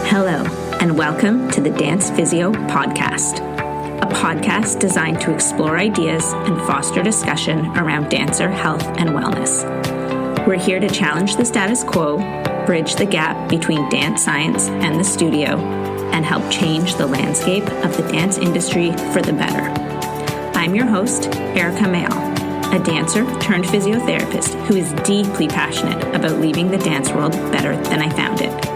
Hello, and welcome to the Dance Physio Podcast, a podcast designed to explore ideas and foster discussion around dancer health and wellness. We're here to challenge the status quo, bridge the gap between dance science and the studio, and help change the landscape of the dance industry for the better. I'm your host, Erika Mayall, a dancer turned physiotherapist who is deeply passionate about leaving the dance world better than I found it.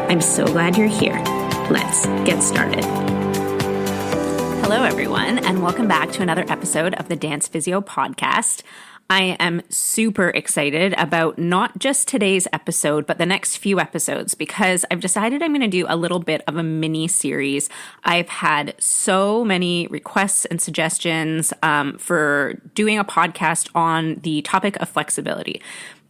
I'm so glad you're here. Let's get started. Hello, everyone, and welcome back to another episode of the Dance Physio Podcast. I am super excited about not just today's episode, but the next few episodes, because I've decided I'm going to do a little bit of a mini series. I've had so many requests and suggestions for doing a podcast on the topic of flexibility.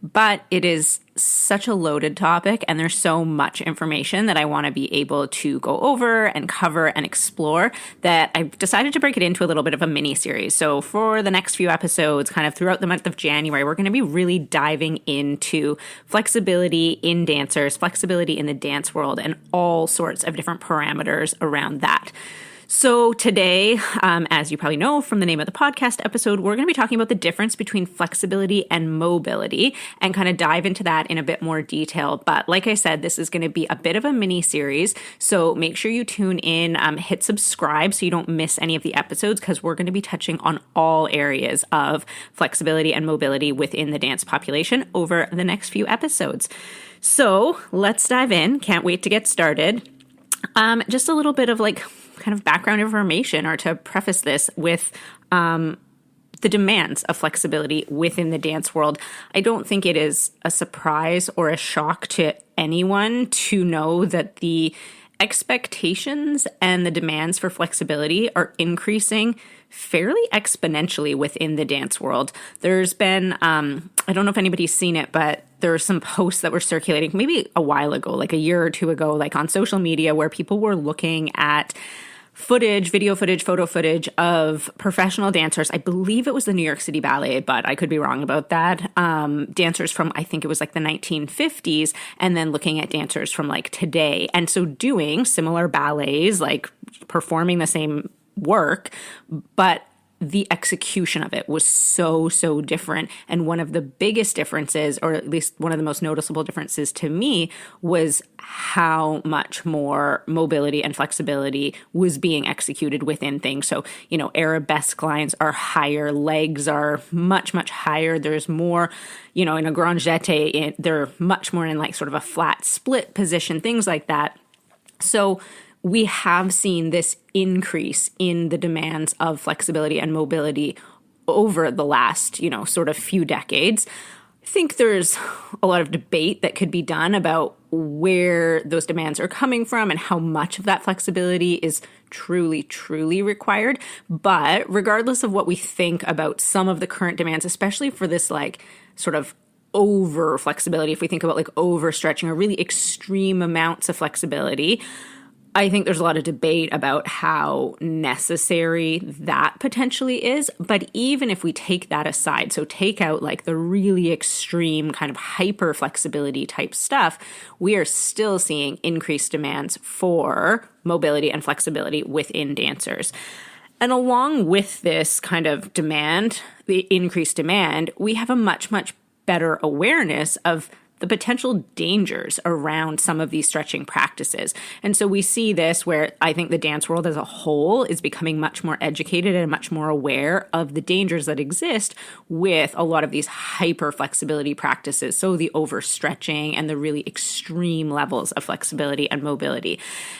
But it is such a loaded topic, and there's so much information that I want to be able to go over and cover and explore that I've decided to break it into a little bit of a mini series. So for the next few episodes, kind of throughout the month of January, we're going to be really diving into flexibility in dancers, flexibility in the dance world, and all sorts of different parameters around that. So today, as you probably know from the name of the podcast episode, we're going to be talking about the difference between flexibility and mobility and kind of dive into that in a bit more detail. But like I said, this is going to be a bit of a mini series. So make sure you tune in, hit subscribe so you don't miss any of the episodes, because we're going to be touching on all areas of flexibility and mobility within the dance population over the next few episodes. So let's dive in. Can't wait to get started. Just a little bit of kind of background information, or to preface this with the demands of flexibility within the dance world. I don't think it is a surprise or a shock to anyone to know that the expectations and the demands for flexibility are increasing fairly exponentially within the dance world. There's been, I don't know if anybody's seen it, but there are some posts that were circulating maybe a while ago, like a year or two ago, like on social media, where people were looking at footage, video footage, photo footage of professional dancers. I believe it was the New York City Ballet, but I could be wrong about that. Dancers from, I think it was like the 1950s, and then looking at dancers from like today. And so doing similar ballets, like performing the same work, but the execution of it was so different. And one of the biggest differences, or at least one of the most noticeable differences to me, was how much more mobility and flexibility was being executed within things. So, arabesque lines are higher, legs are much higher. There's more, in a grand jeté, they're much more in like sort of a flat split position, things like that. So we have seen this increase in the demands of flexibility and mobility over the last, sort of few decades. I think there's a lot of debate that could be done about where those demands are coming from and how much of that flexibility is truly required. But regardless of what we think about some of the current demands, especially for this like sort of over flexibility, if we think about like overstretching or really extreme amounts of flexibility, I think there's a lot of debate about how necessary that potentially is. But even if we take that aside, so take out like the really extreme kind of hyper flexibility type stuff, we are still seeing increased demands for mobility and flexibility within dancers. And along with this kind of demand, the increased demand, we have a much better awareness of the potential dangers around some of these stretching practices. And so we see this where I think the dance world as a whole is becoming much more educated and much more aware of the dangers that exist with a lot of these hyper flexibility practices. So the overstretching and the really extreme levels of flexibility and mobility.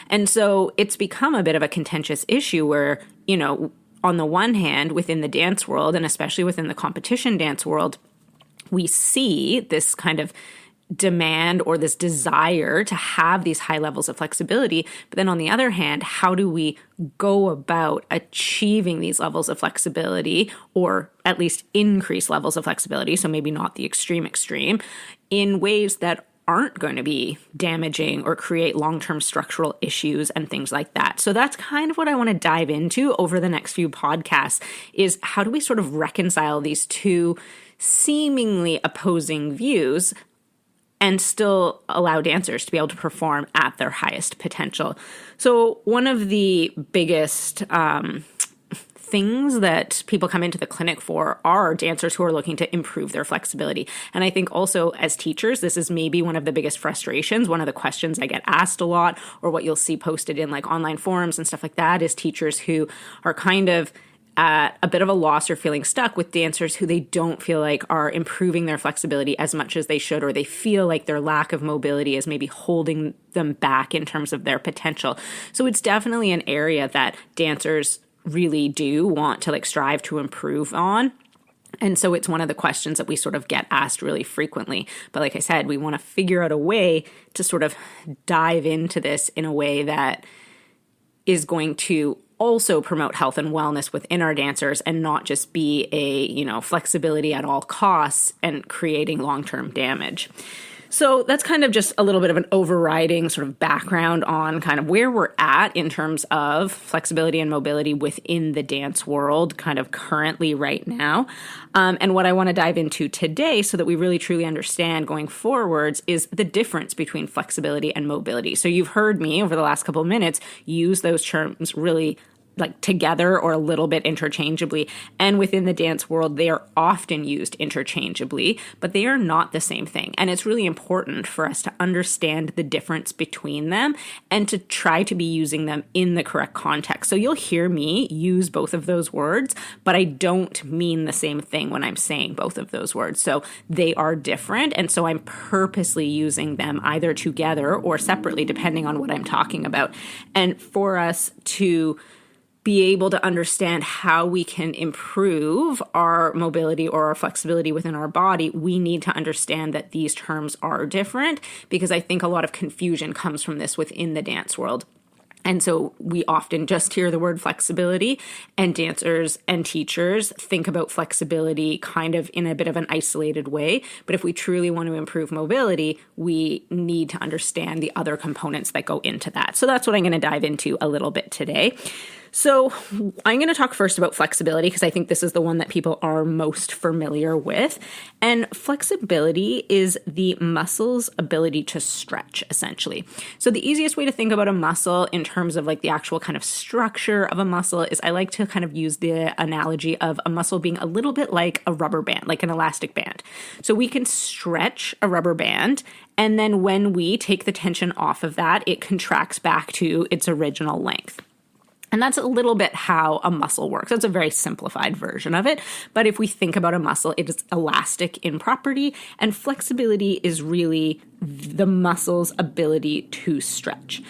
And so it's become a bit of a contentious issue where, on the one hand, within the dance world, and especially within the competition dance world, we see this kind of demand or this desire to have these high levels of flexibility. But then on the other hand, how do we go about achieving these levels of flexibility, or at least increase levels of flexibility, so maybe not the extreme, in ways that aren't going to be damaging or create long-term structural issues and things like that. So that's kind of what I want to dive into over the next few podcasts, is how do we sort of reconcile these two seemingly opposing views and still allow dancers to be able to perform at their highest potential. So one of the biggest things that people come into the clinic for are dancers who are looking to improve their flexibility. And I think also as teachers, this is maybe one of the biggest frustrations. One of the questions I get asked a lot, or what you'll see posted in like online forums and stuff like that, is teachers who are kind of at a bit of a loss or feeling stuck with dancers who they don't feel like are improving their flexibility as much as they should, or they feel like their lack of mobility is maybe holding them back in terms of their potential. So it's definitely an area that dancers really do want to like strive to improve on. And so it's one of the questions that we sort of get asked really frequently. But like I said, we want to figure out a way to sort of dive into this in a way that is going to also promote health and wellness within our dancers and not just be a, flexibility at all costs and creating long-term damage. So that's kind of just a little bit of an overriding sort of background on kind of where we're at in terms of flexibility and mobility within the dance world kind of currently right now. And what I want to dive into today so that we really truly understand going forwards is the difference between flexibility and mobility. So you've heard me over the last couple of minutes use those terms really like together or a little bit interchangeably. And within the dance world, they are often used interchangeably, but they are not the same thing. And it's really important for us to understand the difference between them and to try to be using them in the correct context. So you'll hear me use both of those words, but I don't mean the same thing when I'm saying both of those words. So they are different. And so I'm purposely using them either together or separately, depending on what I'm talking about. And for us to be able to understand how we can improve our mobility or our flexibility within our body, we need to understand that these terms are different, because I think a lot of confusion comes from this within the dance world. And so we often just hear the word flexibility, and dancers and teachers think about flexibility kind of in a bit of an isolated way. But if we truly want to improve mobility, we need to understand the other components that go into that. So that's what I'm going to dive into a little bit today. So I'm going to talk first about flexibility because I think this is the one that people are most familiar with. And flexibility is the muscle's ability to stretch, essentially. So the easiest way to think about a muscle in terms of like the actual kind of structure of a muscle is I like to kind of use the analogy of a muscle being a little bit like a rubber band, like an elastic band. So we can stretch a rubber band, and then when we take the tension off of that, it contracts back to its original length. And that's a little bit how a muscle works. That's a very simplified version of it. But if we think about a muscle, it is elastic in property, and flexibility is really the muscle's ability to stretch.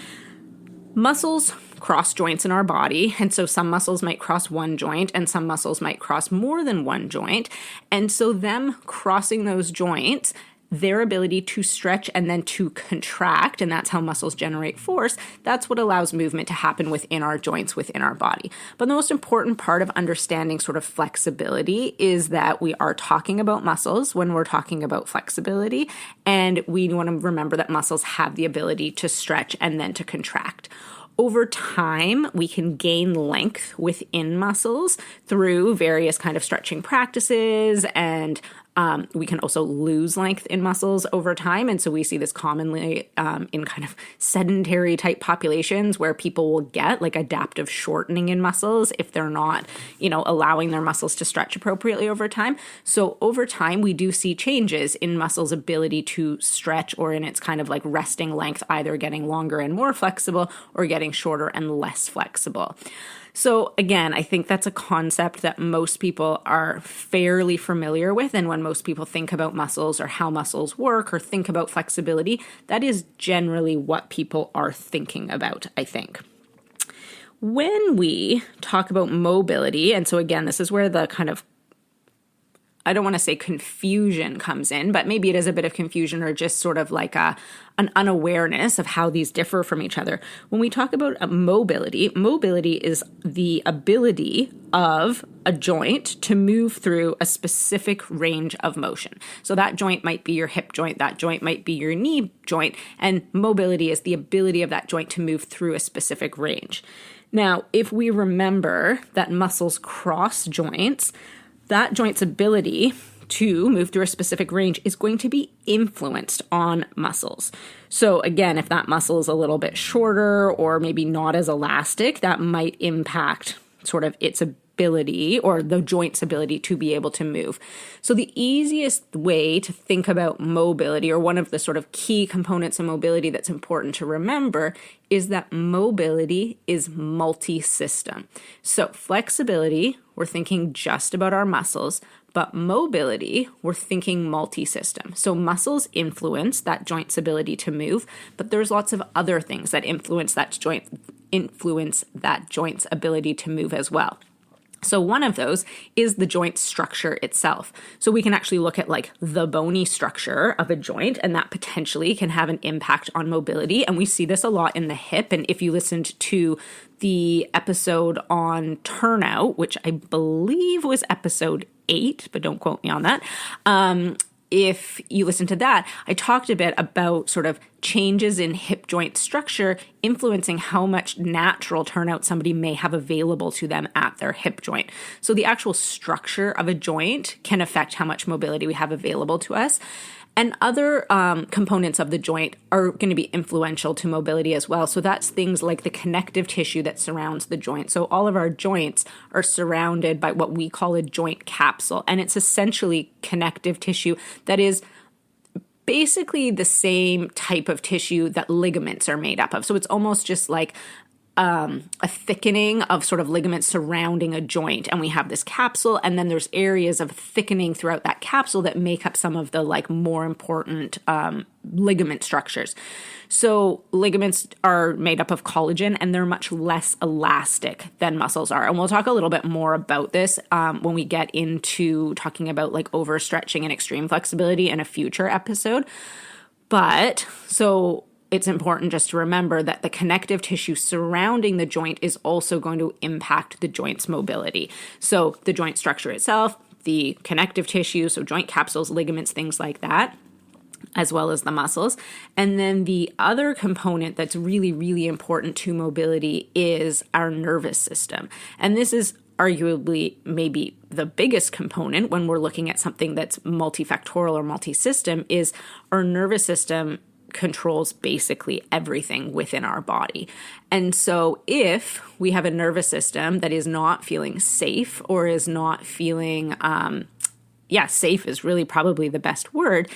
Muscles cross joints in our body, and so some muscles might cross one joint and some muscles might cross more than one joint. And so them crossing those joints, their ability to stretch and then to contract, and that's how muscles generate force, that's what allows movement to happen within our joints, within our body. But the most important part of understanding sort of flexibility is that we are talking about muscles when we're talking about flexibility, and we want to remember that muscles have the ability to stretch and then to contract. Over time, we can gain length within muscles through various kind of stretching practices, and we can also lose length in muscles over time. And so we see this commonly in kind of sedentary type populations where people will get like adaptive shortening in muscles if they're not, allowing their muscles to stretch appropriately over time. So over time, we do see changes in muscles' ability to stretch, or in its kind of like resting length, either getting longer and more flexible or getting shorter and less flexible. So again, I think that's a concept that most people are fairly familiar with. And when most people think about muscles or how muscles work or think about flexibility, that is generally what people are thinking about, I think. When we talk about mobility, and so again, this is where the kind of, I don't want to say confusion comes in, but maybe it is a bit of confusion or just sort of like an unawareness of how these differ from each other. When we talk about mobility is the ability of a joint to move through a specific range of motion. So that joint might be your hip joint, that joint might be your knee joint, and mobility is the ability of that joint to move through a specific range. Now, if we remember that muscles cross joints, that joint's ability to move through a specific range is going to be influenced on muscles. So again, if that muscle is a little bit shorter or maybe not as elastic, that might impact sort of its ability or the joint's ability to be able to move. So the easiest way to think about mobility, or one of the sort of key components of mobility that's important to remember, is that mobility is multi-system. So flexibility, we're thinking just about our muscles, but mobility, we're thinking multi-system. So muscles influence that joint's ability to move, but there's lots of other things that influence that joint's ability to move as well. So one of those is the joint structure itself. So we can actually look at like the bony structure of a joint, and that potentially can have an impact on mobility. And we see this a lot in the hip. And if you listened to the episode on turnout, which I believe was episode 8, but don't quote me on that. If you listen to that, I talked a bit about sort of changes in hip joint structure influencing how much natural turnout somebody may have available to them at their hip joint. So the actual structure of a joint can affect how much mobility we have available to us. And other components of the joint are going to be influential to mobility as well. So that's things like the connective tissue that surrounds the joint. So all of our joints are surrounded by what we call a joint capsule. And it's essentially connective tissue that is basically the same type of tissue that ligaments are made up of. So it's almost just like a thickening of sort of ligaments surrounding a joint. And we have this capsule, and then there's areas of thickening throughout that capsule that make up some of the like more important ligament structures. So ligaments are made up of collagen, and they're much less elastic than muscles are. And we'll talk a little bit more about this when we get into talking about like overstretching and extreme flexibility in a future episode. But so it's important just to remember that the connective tissue surrounding the joint is also going to impact the joint's mobility. So the joint structure itself, the connective tissue, so joint capsules, ligaments, things like that, as well as the muscles. And then the other component that's really, really important to mobility is our nervous system. And this is arguably maybe the biggest component when we're looking at something that's multifactorial or multi-system, is our nervous system controls basically everything within our body. And so if we have a nervous system that is not feeling safe or is not feeling, safe is really probably the best word,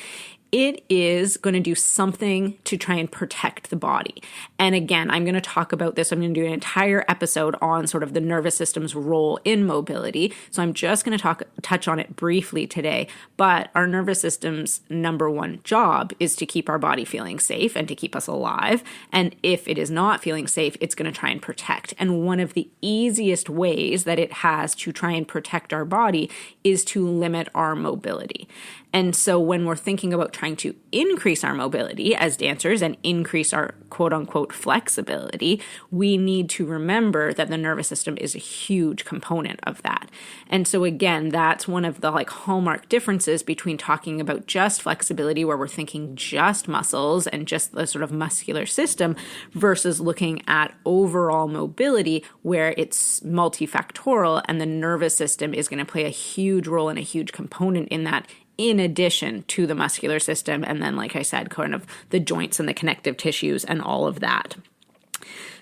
it is going to do something to try and protect the body. And again, I'm going to talk about this. I'm going to do an entire episode on sort of the nervous system's role in mobility. So I'm just going to touch on it briefly today. But our nervous system's number one job is to keep our body feeling safe and to keep us alive. And if it is not feeling safe, it's going to try and protect. And one of the easiest ways that it has to try and protect our body is to limit our mobility. And so when we're thinking about trying to increase our mobility as dancers and increase our quote unquote flexibility, we need to remember that the nervous system is a huge component of that. And so again, that's one of the like hallmark differences between talking about just flexibility, where we're thinking just muscles and just the sort of muscular system, versus looking at overall mobility, where it's multifactorial and the nervous system is going to play a huge role and a huge component in that, in addition to the muscular system. And then, like I said, kind of the joints and the connective tissues and all of that.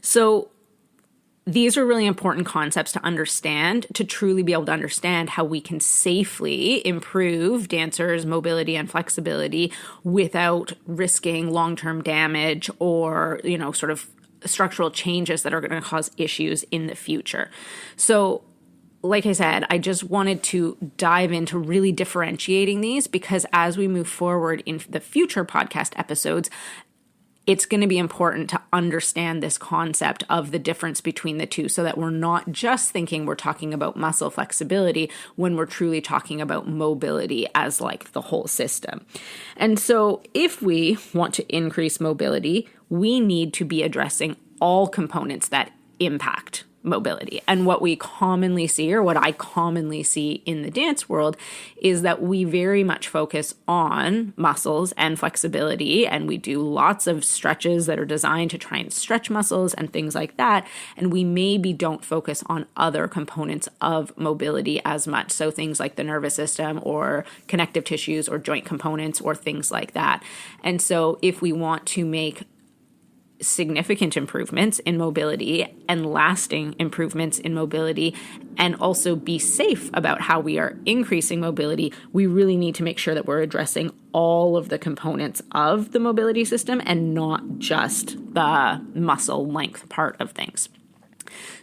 So these are really important concepts to understand, to truly be able to understand how we can safely improve dancers' mobility and flexibility without risking long-term damage or, sort of structural changes that are going to cause issues in the future. So like I said, I just wanted to dive into really differentiating these, because as we move forward in the future podcast episodes, it's going to be important to understand this concept of the difference between the two, so that we're not just thinking we're talking about muscle flexibility when we're truly talking about mobility as like the whole system. And so if we want to increase mobility, we need to be addressing all components that impact mobility. And what we commonly see, or what I commonly see in the dance world, is that we very much focus on muscles and flexibility, and we do lots of stretches that are designed to try and stretch muscles and things like that. And we maybe don't focus on other components of mobility as much. So things like the nervous system or connective tissues or joint components or things like that. And so if we want to make significant improvements in mobility and lasting improvements in mobility, and also be safe about how we are increasing mobility, we really need to make sure that we're addressing all of the components of the mobility system and not just the muscle length part of things.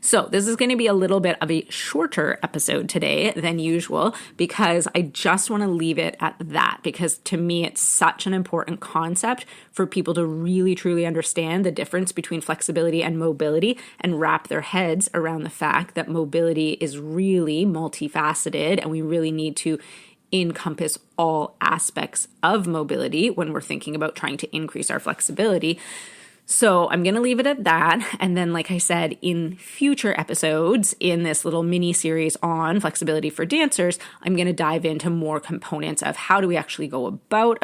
So this is going to be a little bit of a shorter episode today than usual, because I just want to leave it at that, because to me, it's such an important concept for people to really, truly understand the difference between flexibility and mobility and wrap their heads around the fact that mobility is really multifaceted, and we really need to encompass all aspects of mobility when we're thinking about trying to increase our flexibility. So I'm going to leave it at that. And then, like I said, in future episodes in this little mini series on flexibility for dancers, I'm going to dive into more components of how do we actually go about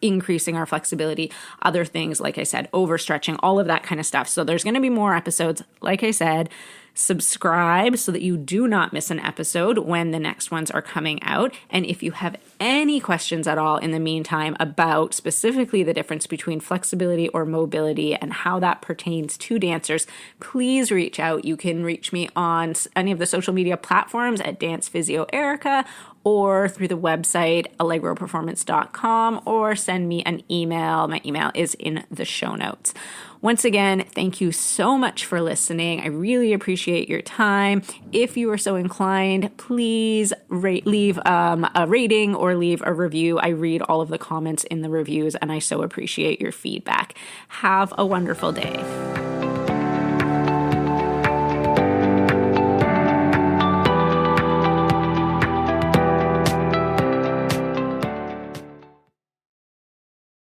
increasing our flexibility, other things, like I said, overstretching, all of that kind of stuff. So there's going to be more episodes. Like I said, subscribe so that you do not miss an episode when the next ones are coming out. And if you have any questions at all in the meantime about specifically the difference between flexibility or mobility and how that pertains to dancers, please reach out. You can reach me on any of the social media platforms at Dance Physio Erika, or through the website allegroperformance.com, or send me an email. My email is in the show notes. Once again, thank you so much for listening. I really appreciate your time. If you are so inclined, please leave a rating or leave a review. I read all of the comments in the reviews, and I so appreciate your feedback. Have a wonderful day.